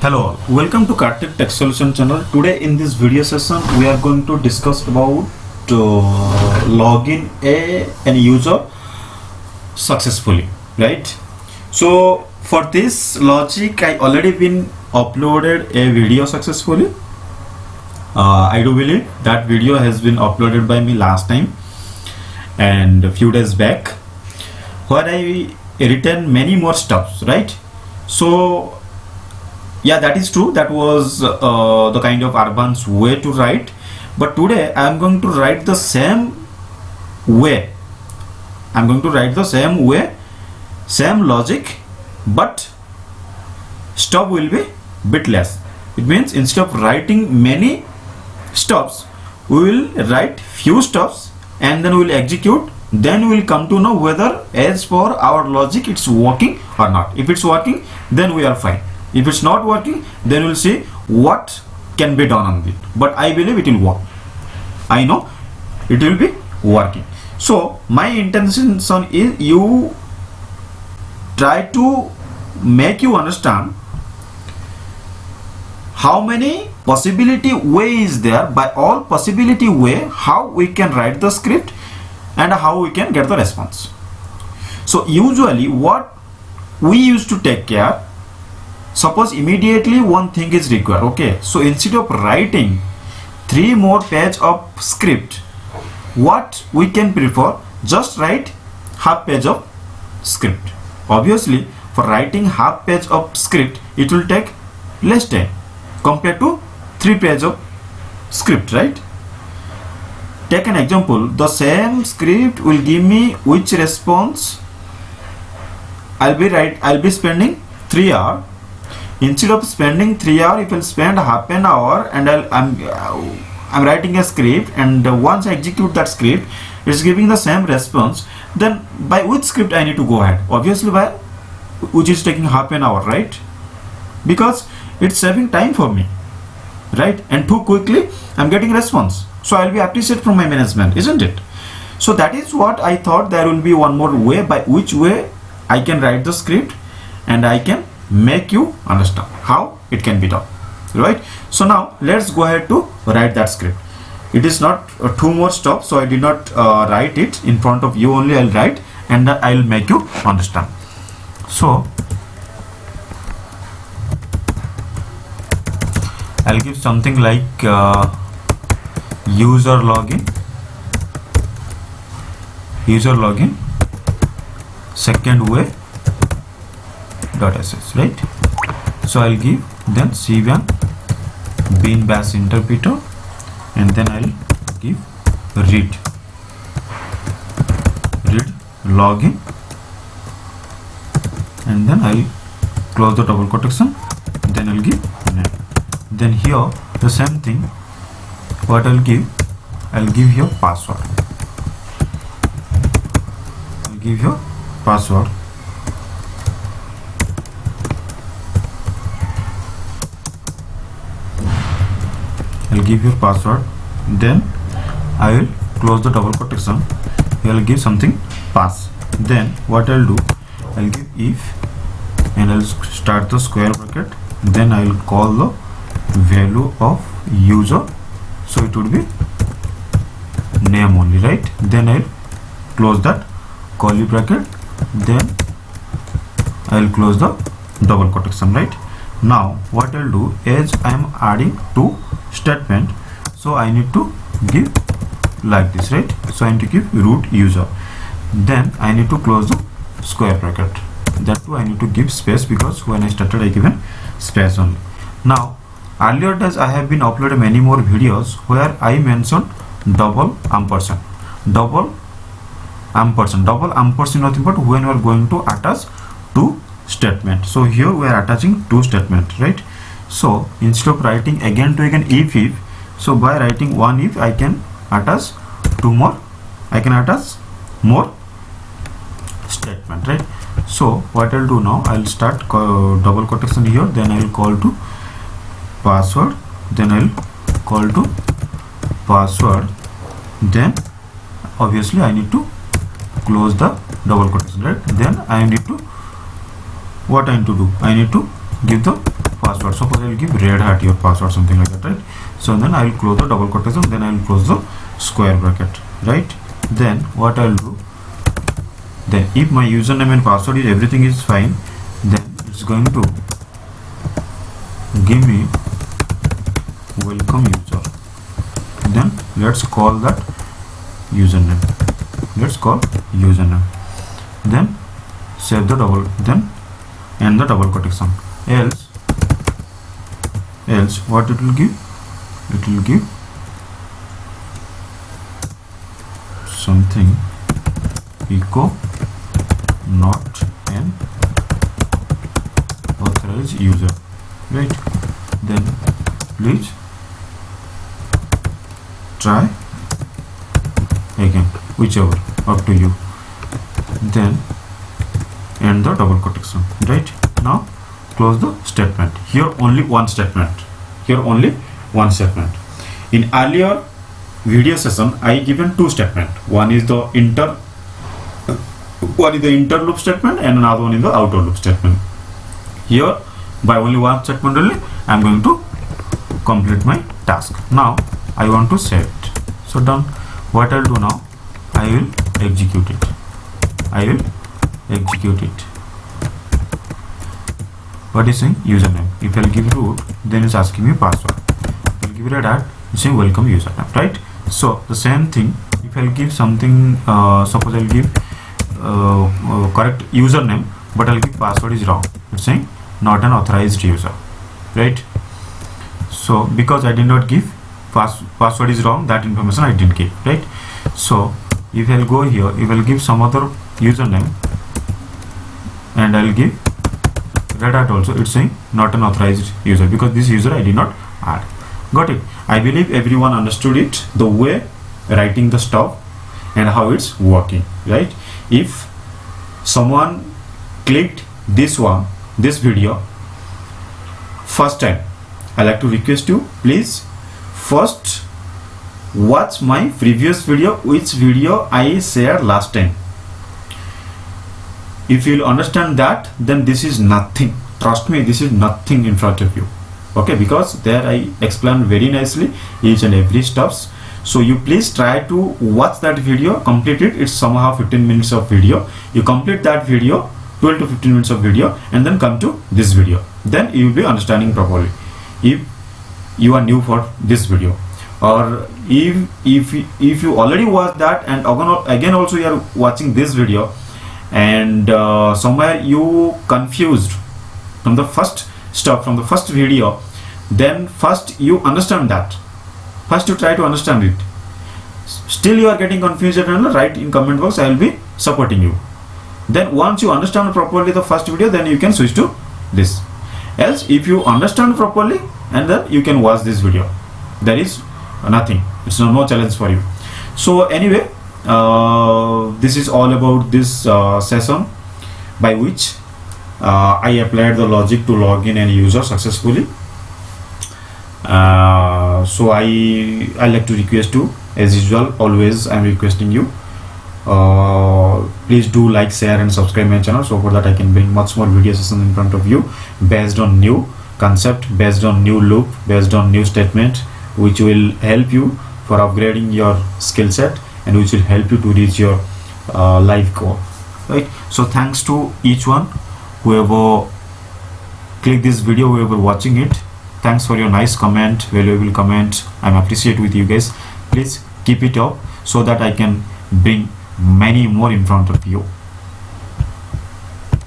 Hello all, welcome to Kartik Tech Solution channel. Today in this video session we are going to discuss about login an user successfully, right? So for this logic I already been uploaded a video successfully. I do believe that video has been uploaded by me last time and a few days back, where I written many more stuffs, right? So yeah, that is true. That was the kind of advanced way to write, but today I am going to write the same way. I'm going to write the same way, same logic, but stop will be bit less. It means instead of writing many stops, we will write few stops and then we will execute. Then we will come to know whether as per our logic it's working or not. If it's working, then we are fine. If it's not working, then we'll see what can be done on it. But I believe it will work. I know it will be working. So my intention is you try to make you understand how many possibility ways there. By all possibility way, how we can write the script and how we can get the response. So usually what we used to take care, suppose immediately one thing is required, okay, so instead of writing 3 more pages of script, what we can prefer, just write half page of script. Obviously for writing half page of script it will take less time compared to 3 pages of script, right? Take an example. The same script will give me which response. I'll be spending 3 hours. Instead of spending 3 hours, if I'll spend half an hour and I'm writing a script, and once I execute that script, it's giving the same response. Then by which script I need to go ahead? Obviously by which is taking half an hour, right? Because it's saving time for me, right? And too quickly I'm getting response. So I'll be appreciated from my management, isn't it? So that is what I thought. There will be one more way by which way I can write the script and I can make you understand how it can be done, right? So now let's go ahead to write that script. It is not 2 more stops, so I did not write it in front of you, only I'll write and I'll make you understand. So I'll give something like user login second way .sh, right? So I'll give then cvan bin bash interpreter, and then I'll give read login, and then I'll close the double quotation, then I'll give name. Then here the same thing, what I'll give here password. I'll give here password. I'll give your password, then I will close the double quotation. Here I'll give something pass. Then what I'll do, I'll give if, and I'll start the square bracket, then I'll call the value of user, so it would be name only, right? Then I'll close that curly bracket, then I'll close the double quotation, right? Now what I'll do is I am adding 2 statement, so I need to give like this, right? So I need to give root user, then I need to close the square bracket. That too I need to give space, because when I started I given space only. Now earlier days I have been uploaded many more videos where I mentioned double ampersand nothing but when we are going to attach 2 statement. So here we are attaching 2 statement, right? So instead of writing again to again if, so by writing one if, I can attach 2 more, I can attach more statement, right? So what I'll do now, I'll start double quotation here, then I'll call to password, then I'll call to password, then obviously I need to close the double quotation, right? Then I need to, what I need to do, I need to give the password. Suppose I will give red hat your password, something like that, right? So then I will close the double quotation, then I will close the square bracket, right? Then what I will do, then if my username and password is everything is fine, then it's going to give me welcome user. Then let's call that username. Let's call username. Then save the double, then end the double quotation. Else what it will give? It will give something echo not an authorized user, right? Then please try again, whichever, up to you. Then end the double quotation, right? Now close the statement. Here only one statement. Here only one statement. In earlier video session I given two statements. One is the inter loop statement and another one is the outer loop statement. Here by only one statement only I am going to complete my task. Now I want to save it. So done. What I'll do now, I will execute it. What is saying? Username. If I'll give root, then it's asking me password. If I'll give red hat, it's saying welcome username, right? So the same thing, if I'll give something, suppose I'll give correct username, but I'll give password is wrong. It's saying not an authorized user, right? So because I did not give password is wrong, that information I didn't give, right? So if I'll go here, if I'll give some other username and I'll give red hat also, it's saying not an authorized user because this user I did not add. Got it? I believe everyone understood it, the way writing the stuff and how it's working, right? If someone clicked this video first time, I like to request you, please first watch my previous video, which video I shared last time. If you'll understand that, then this is nothing. Trust me, this is nothing in front of you. Okay, because there I explained very nicely each and every steps. So you please try to watch that video, complete it. It's somehow 15 minutes of video. You complete that video, 12 to 15 minutes of video, and then come to this video. Then you will be understanding properly. If you are new for this video, or if you already watched that and again also you are watching this video, and somewhere you confused from the first step, from the first video, then first you understand that. First you try to understand it. Still you are getting confused, and write in comment box, I will be supporting you. Then once you understand properly the first video, then you can switch to this. Else if you understand properly, and then you can watch this video. There is nothing. It's no challenge for you. So anyway, this is all about this session by which I applied the logic to log in any user successfully. So I like to request you, as usual, always I'm requesting you, please do like, share and subscribe my channel, so for that I can bring much more video sessions in front of you based on new concept, based on new loop, based on new statement, which will help you for upgrading your skill set and which will help you to reach your life goal, right? So thanks to each one, whoever clicked this video, whoever watching it. Thanks for your nice comment, valuable comment. I'm appreciate with you guys. Please keep it up so that I can bring many more in front of you.